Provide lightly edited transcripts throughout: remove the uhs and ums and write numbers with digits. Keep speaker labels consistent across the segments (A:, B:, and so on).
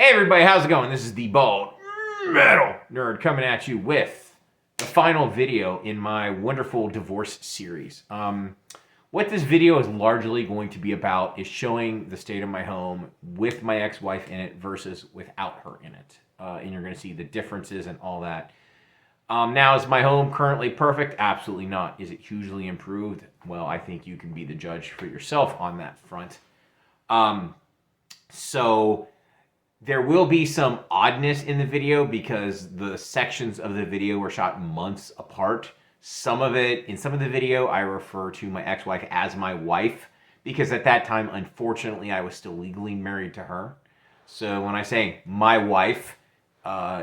A: Hey everybody, how's it going? This is the Bald Metal Nerd coming at you with the final video in my wonderful divorce series. What this video is largely going to be about is showing the state of my home with my ex-wife in it versus without her in it. And you're going to see the differences and all that. Now, is my home currently perfect? Absolutely not. Is it hugely improved? Well, I think you can be the judge for yourself on that front. So there will be some oddness in the video because the sections of the video were shot months apart. In some of the video, I refer to my ex-wife as my wife because at that time, unfortunately, I was still legally married to her. So when I say my wife,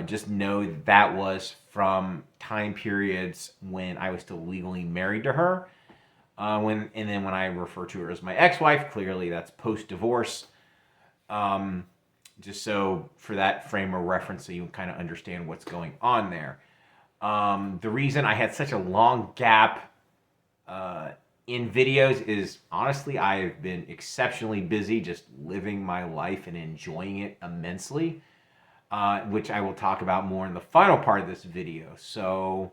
A: just know that was from time periods when I was still legally married to her. And then when I refer to her as my ex-wife, clearly that's post-divorce. Just so for that frame of reference so you kind of understand what's going on there. The reason I had such a long gap in videos is honestly I've been exceptionally busy just living my life and enjoying it immensely, which I will talk about more in the final part of this video. So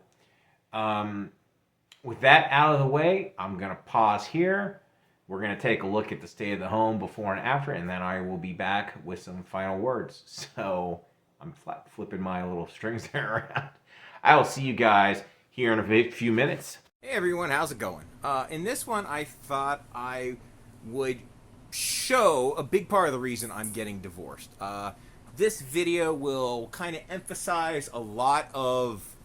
A: with that out of the way, I'm going to pause here. We're going to take a look at the state of the home before and after, and then I will be back with some final words. So I'm flipping my little strings there around. I will see you guys here in a few minutes.
B: Hey everyone, how's it going? In this one, I thought I would show a big part of the reason I'm getting divorced. This video will kind of emphasize a lot of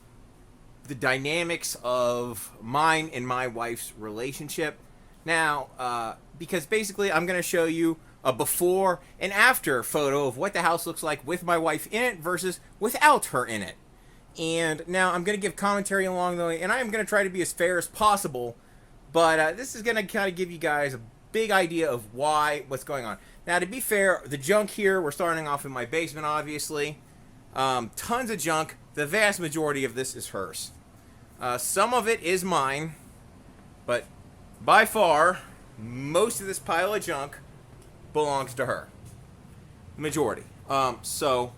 B: the dynamics of mine and my wife's relationship. Now, because basically I'm going to show you a before and after photo of what the house looks like with my wife in it versus without her in it. And now I'm going to give commentary along the way, and I'm going to try to be as fair as possible, but this is going to kind of give you guys a big idea of what's going on. Now, to be fair, the junk here, we're starting off in my basement, obviously. Tons of junk. The vast majority of this is hers. Some of it is mine, but by far, most of this pile of junk belongs to her. Majority. So,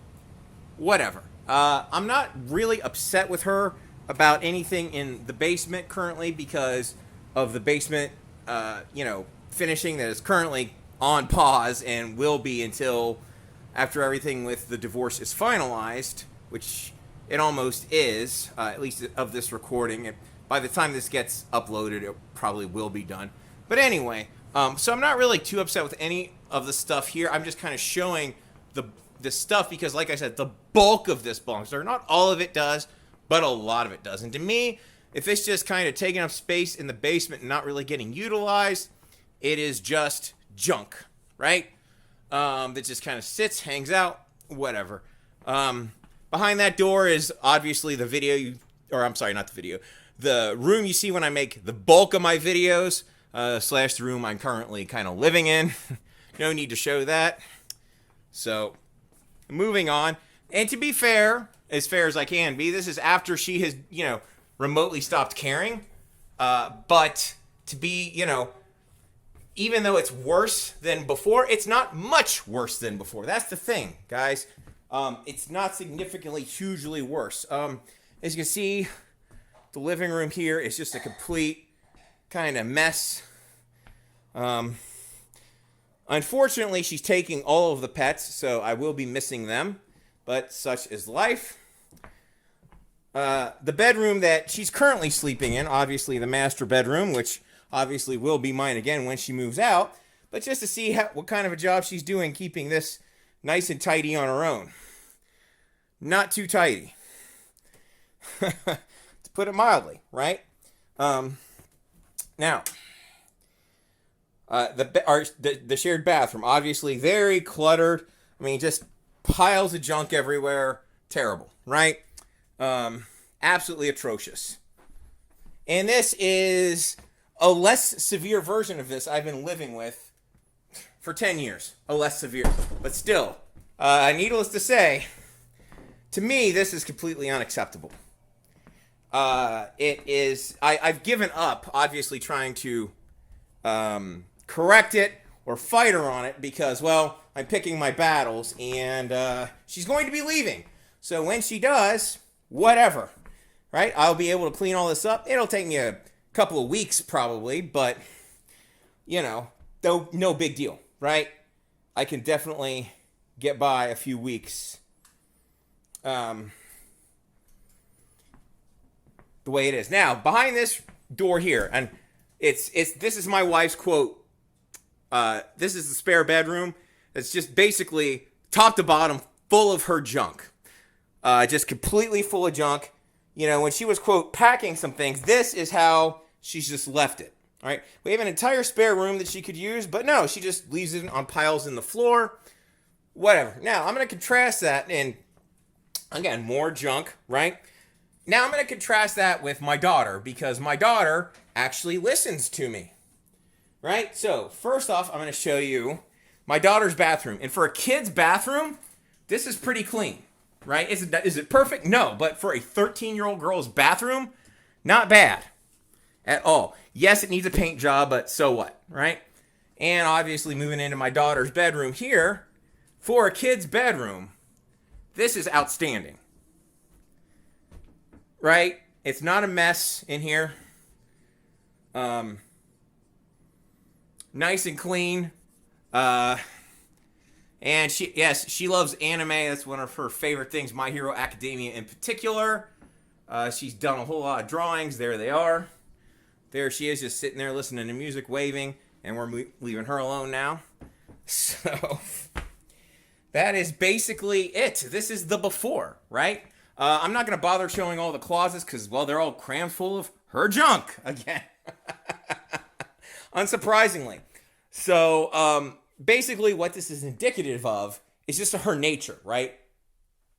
B: whatever. I'm not really upset with her about anything in the basement currently because of the basement, finishing that is currently on pause and will be until after everything with the divorce is finalized, which it almost is, at least of this recording. By the time this gets uploaded, it probably will be done. But anyway, so I'm not really too upset with any of the stuff here. I'm just kind of showing the stuff because, like I said, the bulk of this belongs to her. Not all of it does, but a lot of it does. And to me, if it's just kind of taking up space in the basement and not really getting utilized, it is just junk, right? That just kind of sits, hangs out, whatever. Behind that door is obviously the video, the room you see when I make the bulk of my videos, / the room I'm currently kind of living in. No need to show that. So, moving on. And to be fair as I can be, this is after she has, remotely stopped caring. But to be, even though it's worse than before, it's not much worse than before. That's the thing, guys. It's not significantly, hugely worse. As you can see, the living room here is just a complete kind of mess. Unfortunately, she's taking all of the pets, so I will be missing them, but such is life. The bedroom that she's currently sleeping in, obviously the master bedroom, which obviously will be mine again when she moves out, but just to see what kind of a job she's doing keeping this nice and tidy on her own. Not too tidy. To put it mildly, right? Now, the shared bathroom, obviously very cluttered. I mean, just piles of junk everywhere. Terrible, right? Absolutely atrocious. And this is a less severe version of this I've been living with for 10 years. A less severe. But still, needless to say, to me, this is completely unacceptable. I've given up, obviously, trying to correct it or fight her on it because, well, I'm picking my battles, and she's going to be leaving. So when she does, whatever, right? I'll be able to clean all this up. It'll take me a couple of weeks probably, but you know, no big deal, right? I can definitely get by a few weeks. The way it is now, behind this door here, and this is my wife's quote. This is the spare bedroom. It's just basically top to bottom full of her junk, just completely full of junk. You know, when she was quote packing some things, this is how she's just left it. All right, we have an entire spare room that she could use, but no, she just leaves it on piles in the floor. Whatever. Now I'm going to contrast that, and again, more junk, right? Now I'm going to contrast that with my daughter, because my daughter actually listens to me, right? So first off, I'm going to show you my daughter's bathroom. And for a kid's bathroom, this is pretty clean, right? Is it perfect? No, but for a 13-year-old girl's bathroom, not bad at all. Yes, it needs a paint job, but so what, right? And obviously moving into my daughter's bedroom here, for a kid's bedroom, this is outstanding. Right? It's not a mess in here. Nice and clean. And she loves anime. That's one of her favorite things. My Hero Academia in particular. She's done a whole lot of drawings. There they are. There she is, just sitting there listening to music, waving. And we're leaving her alone now. So that is basically it. This is the before, right? I'm not going to bother showing all the closets because, well, they're all crammed full of her junk again. Unsurprisingly. So, basically what this is indicative of is just her nature, right?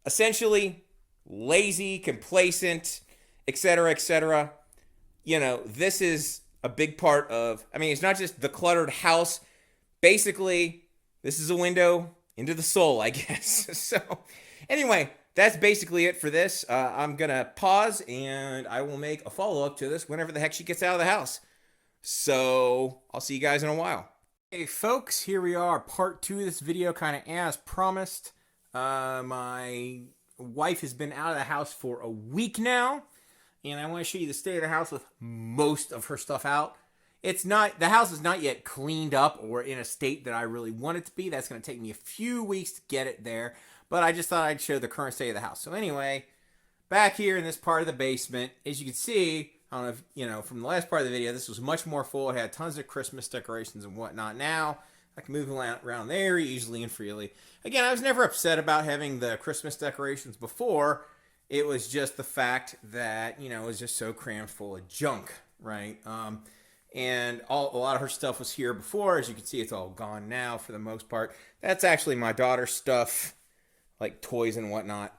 B: Essentially, lazy, complacent, etc., etc. You know, this is a big part of, I mean, it's not just the cluttered house. Basically, this is a window into the soul, I guess. So, anyway, that's basically it for this. I'm going to pause, and I will make a follow-up to this whenever the heck she gets out of the house. So, I'll see you guys in a while. Hey, folks, here we are, part 2 of this video, kind of as promised. My wife has been out of the house for a week now, and I want to show you the state of the house with most of her stuff out. The house is not yet cleaned up or in a state that I really want it to be. That's going to take me a few weeks to get it there. But I just thought I'd show the current state of the house. So anyway, back here in this part of the basement, as you can see, I don't know if, you know, from the last part of the video, this was much more full. It had tons of Christmas decorations and whatnot. Now, I can move around there easily and freely. Again, I was never upset about having the Christmas decorations before. It was just the fact that, you know, it was just so crammed full of junk, right? And a lot of her stuff was here before. As you can see, it's all gone now for the most part. That's actually my daughter's stuff, like toys and whatnot.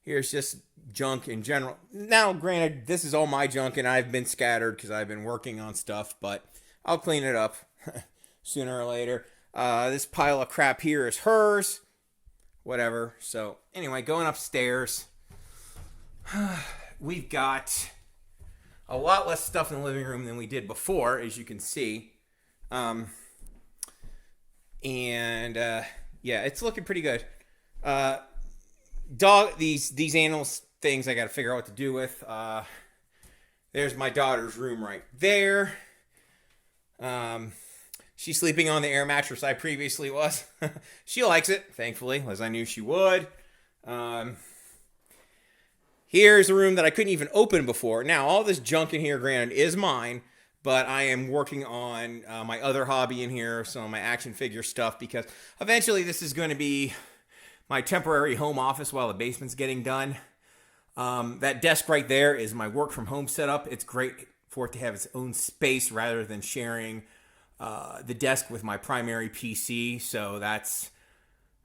B: Here's just junk in general. Now, granted, this is all my junk, and I've been scattered because I've been working on stuff, but I'll clean it up sooner or later. This pile of crap here is hers. Whatever. So, anyway, going upstairs, we've got a lot less stuff in the living room than we did before, as you can see. Yeah, it's looking pretty good. These animals things I got to figure out what to do with. There's my daughter's room right there. She's sleeping on the air mattress I previously was. She likes it, thankfully, as I knew she would. Here's a room that I couldn't even open before. Now, all this junk in here, granted, is mine, but I am working on my other hobby in here, some of my action figure stuff, because eventually this is going to be my temporary home office while the basement's getting done. That desk right there is my work from home setup. It's great for it to have its own space rather than sharing the desk with my primary PC. So that's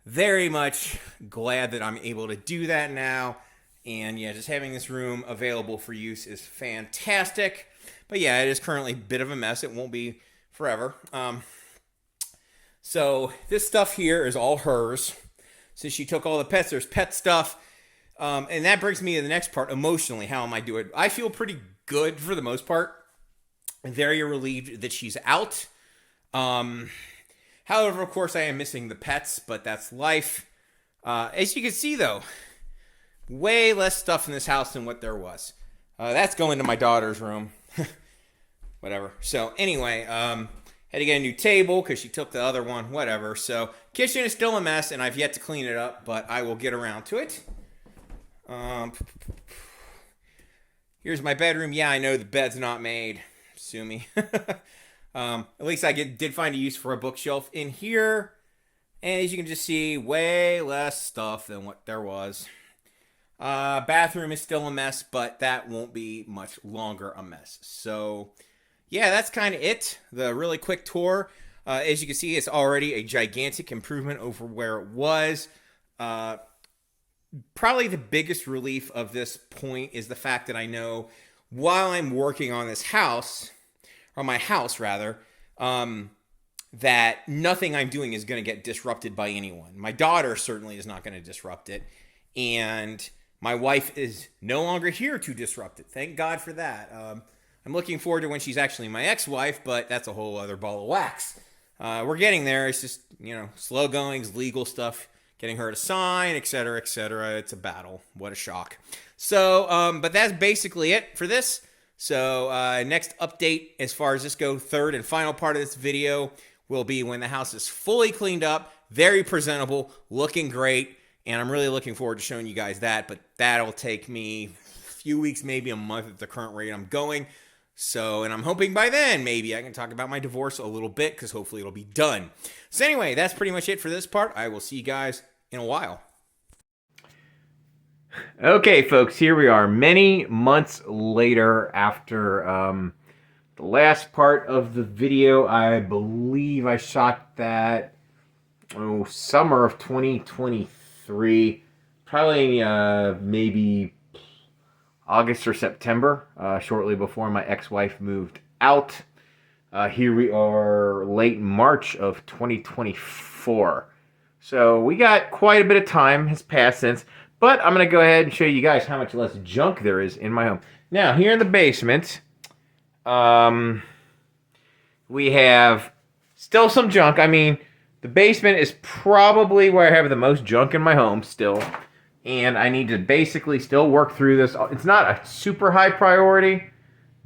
B: very much glad that I'm able to do that now. And yeah, just having this room available for use is fantastic. But yeah, it is currently a bit of a mess. It won't be forever. So this stuff here is all hers. So she took all the pets. There's pet stuff. And that brings me to the next part, emotionally. How am I doing? I feel pretty good for the most part. I'm very relieved that she's out. However, of course, I am missing the pets, but that's life. As you can see, though, way less stuff in this house than what there was. That's going to my daughter's room. Whatever. So anyway, had to get a new table because she took the other one. Whatever. So kitchen is still a mess, and I've yet to clean it up, but I will get around to it. Here's my bedroom. Yeah, I know the bed's not made. Sue me. At least I did find a use for a bookshelf in here. And as you can just see, way less stuff than what there was. Bathroom is still a mess, but that won't be much longer a mess. So, yeah, that's kind of it. The really quick tour. As you can see, it's already a gigantic improvement over where it was. Probably the biggest relief of this point is the fact that I know while I'm working on this house, or my house rather, that nothing I'm doing is going to get disrupted by anyone. My daughter certainly is not going to disrupt it. And my wife is no longer here to disrupt it. Thank God for that. I'm looking forward to when she's actually my ex-wife, but that's a whole other ball of wax. We're getting there. It's just, slow goings, legal stuff, getting her to sign, etc., etc. It's a battle. What a shock. So, but that's basically it for this. So, next update as far as this goes, third and final part of this video will be when the house is fully cleaned up, very presentable, looking great, and I'm really looking forward to showing you guys that, but that'll take me a few weeks, maybe a month at the current rate I'm going. So, and I'm hoping by then, maybe I can talk about my divorce a little bit, because hopefully it'll be done. So anyway, that's pretty much it for this part. I will see you guys in a while.
A: Okay, folks, here we are many months later after the last part of the video. I believe I shot that summer of 2023, probably maybe August or September, shortly before my ex-wife moved out. Here we are late March of 2024. So we got quite a bit of time has passed since. But I'm going to go ahead and show you guys how much less junk there is in my home. Now, here in the basement, we have still some junk. I mean, the basement is probably where I have the most junk in my home still. And I need to basically still work through this. It's not a super high priority,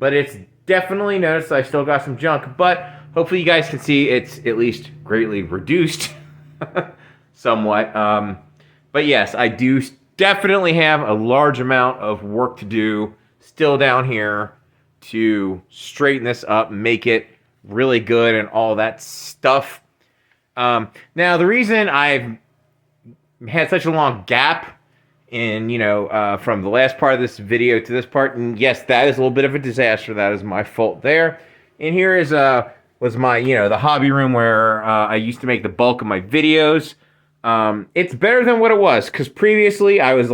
A: but it's definitely noticed I still got some junk. But hopefully you guys can see it's at least greatly reduced somewhat. But yes, I do definitely have a large amount of work to do still down here to straighten this up, make it really good and all that stuff. Now, the reason I've had such a long gap in, from the last part of this video to this part, and yes, that is a little bit of a disaster. That is my fault there. And here is was my, the hobby room where I used to make the bulk of my videos. It's better than what it was, because previously I was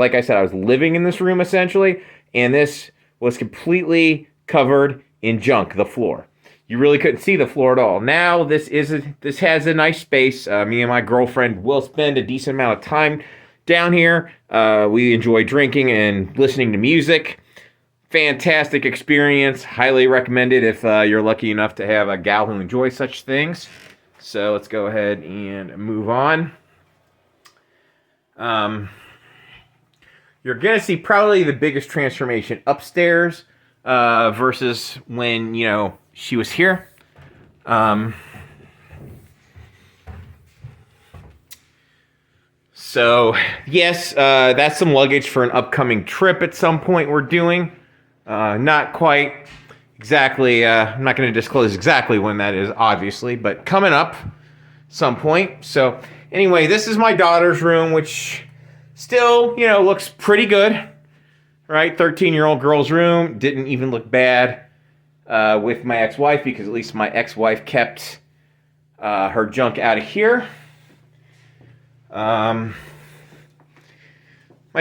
A: living in this room essentially, and this was completely covered in junk, the floor. You really couldn't see the floor at all. Now this has a nice space. Me and my girlfriend will spend a decent amount of time down here. We enjoy drinking and listening to music. Fantastic experience. Highly recommended if you're lucky enough to have a gal who enjoys such things. So let's go ahead and move on. You're going to see probably the biggest transformation upstairs versus when, she was here. So, yes, that's some luggage for an upcoming trip at some point we're doing. Not quite exactly, I'm not going to disclose exactly when that is, obviously, but coming up some point. So, anyway, this is my daughter's room, which still, looks pretty good, right? 13-year-old girl's room. Didn't even look bad with my ex-wife, because at least my ex-wife kept her junk out of here. My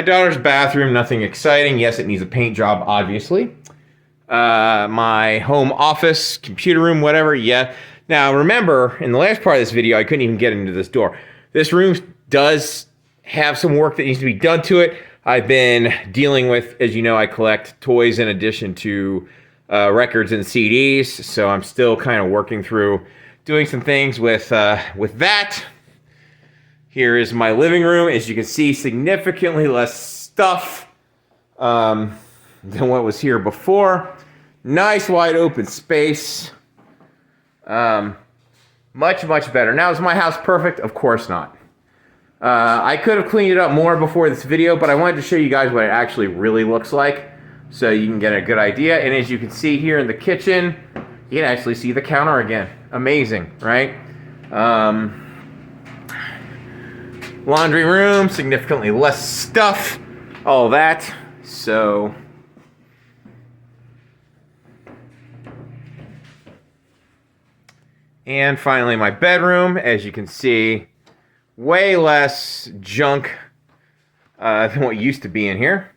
A: daughter's bathroom, nothing exciting. Yes, it needs a paint job, obviously. My home office, computer room, whatever, yeah. Now, remember, in the last part of this video, I couldn't even get into this door. This room does have some work that needs to be done to it. I've been dealing with, as you know, I collect toys in addition to records and CDs, so I'm still kind of working through doing some things with that. Here is my living room. As you can see, significantly less stuff than what was here before. Nice wide open space. Much, much better. Now, is my house perfect? Of course not. I could have cleaned it up more before this video, but I wanted to show you guys what it actually really looks like so you can get a good idea. And as you can see here in the kitchen, you can actually see the counter again. Amazing, right? Laundry room, significantly less stuff, all that. So and finally my bedroom, as you can see, way less junk than what used to be in here.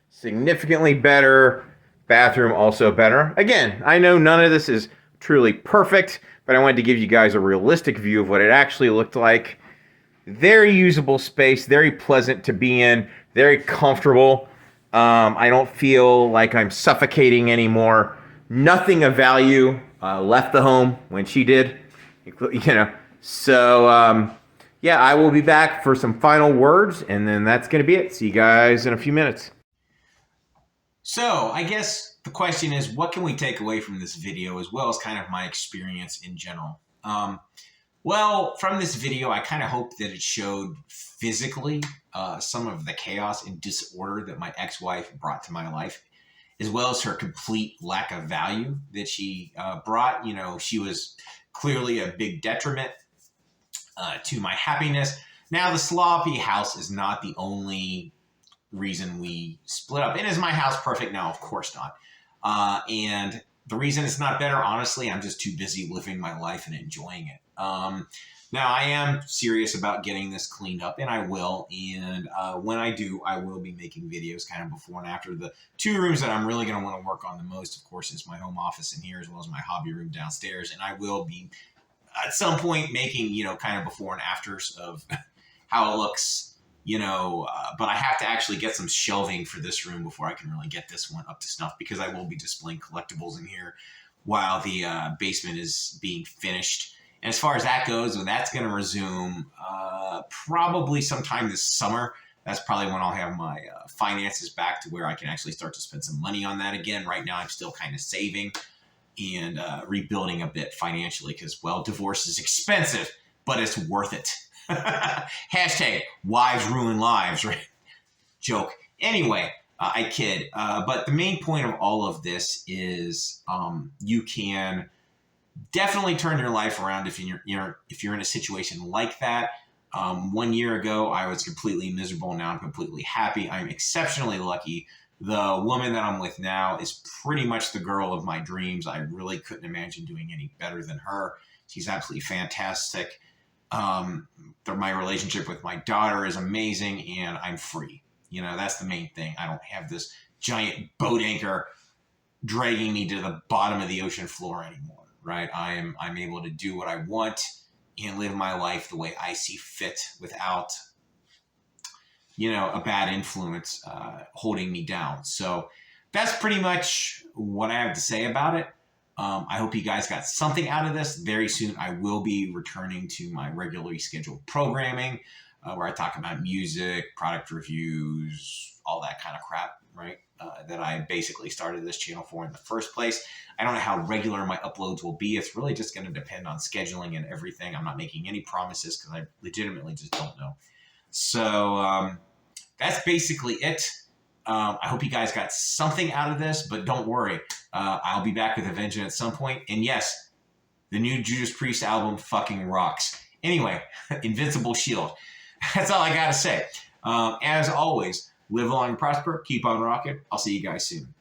A: Significantly better. Bathroom also better. Again, I know none of this is truly perfect, but I wanted to give you guys a realistic view of what it actually looked like. Very usable space, very pleasant to be in, very comfortable. I don't feel like I'm suffocating anymore. Nothing of value left the home when she did, you know. So, yeah, I will be back for some final words, and then that's going to be it. See you guys in a few minutes. So, I guess the question is, what can we take away from this video, as well as kind of my experience in general? Well, from this video, I kind of hope that it showed physically some of the chaos and disorder that my ex-wife brought to my life, as well as her complete lack of value that she brought. You know, she was clearly a big detriment to my happiness. Now, the sloppy house is not the only reason we split up. And is my house perfect now? Of course not. And the reason it's not better, honestly, I'm just too busy living my life and enjoying it. Now, I am serious about getting this cleaned up, and I will. And when I do, I will be making videos kind of before and after. The two rooms that I'm really going to want to work on the most, of course, is my home office in here, as well as my hobby room downstairs. And I will be, at some point, making, you know, kind of before and afters of how it looks, you know. But I have to actually get some shelving for this room before I can really get this one up to snuff, because I will be displaying collectibles in here while the basement is being finished. And as far as that goes, well, that's going to resume probably sometime this summer. That's probably when I'll have my finances back to where I can actually start to spend some money on that again. Right now, I'm still kind of saving and rebuilding a bit financially because, well, divorce is expensive, but it's worth it. Hashtag wives ruin lives, right? Joke. Anyway, I kid. But the main point of all of this is you can definitely turn your life around if you're in a situation like that. 1 year ago, I was completely miserable. Now I'm completely happy. I'm exceptionally lucky. The woman that I'm with now is pretty much the girl of my dreams. I really couldn't imagine doing any better than her. She's absolutely fantastic. My relationship with my daughter is amazing, and I'm free. You know, that's the main thing. I don't have this giant boat anchor dragging me to the bottom of the ocean floor anymore. Right? I'm able to do what I want and live my life the way I see fit without, you know, a bad influence holding me down. So that's pretty much what I have to say about it. I hope you guys got something out of this. Very soon I will be returning to my regularly scheduled programming where I talk about music, product reviews, all that kind of crap, right? That I basically started this channel for in the first place. I don't know how regular my uploads will be. It's really just going to depend on scheduling and everything. I'm not making any promises because I legitimately just don't know. So that's basically it. I hope you guys got something out of this, but don't worry. I'll be back with a vengeance at some point. And yes, the new Judas Priest album fucking rocks. Anyway, Invincible Shield. That's all I got to say. As always, live long and prosper. Keep on rocking. I'll see you guys soon.